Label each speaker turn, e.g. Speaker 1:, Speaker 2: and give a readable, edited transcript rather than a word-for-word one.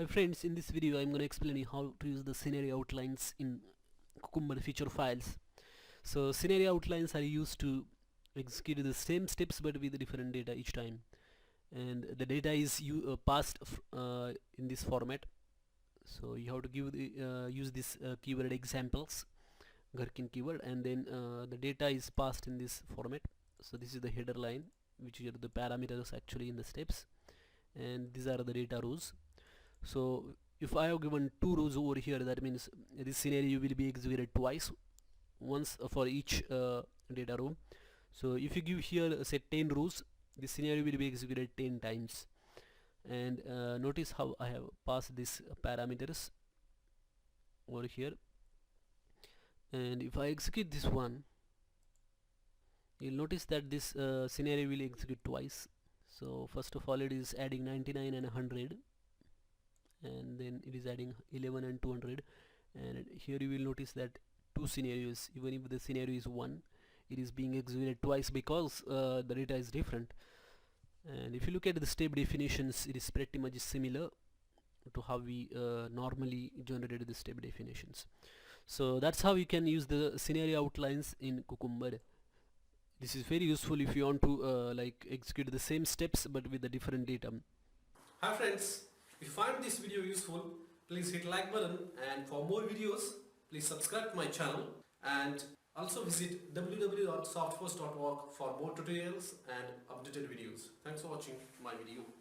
Speaker 1: Friends, in this video I'm going to explain you how to use the scenario outlines in Cucumber feature files. So scenario outlines are used to execute the same steps but with different data each time, and the data is passed in this format. So you have to give use this keyword examples, Gherkin keyword, and then the data is passed in this format. So this is the header line, which are the parameters actually in the steps, and these are the data rows. So if I have given 2 rows over here, that means this scenario will be executed twice, once for each data row. So if you give here say 10 rows, this scenario will be executed 10 times. And notice how I have passed these parameters over here, and if I execute this one, you'll notice that this scenario will execute twice. So first of all, it is adding 99 and 100, and then it is adding 11 and 200, and here you will notice that two scenarios, even if the scenario is one, it is being executed twice because the data is different. And if you look at the step definitions, it is pretty much similar to how we normally generated the step definitions. So that's how you can use the scenario outlines in Cucumber. This is very useful if you want to like execute the same steps but with a different data.
Speaker 2: Hi friends, if you find this video useful, please hit like button, and for more videos, please subscribe to my channel, and also visit www.softforce.org for more tutorials and updated videos. Thanks for watching my video.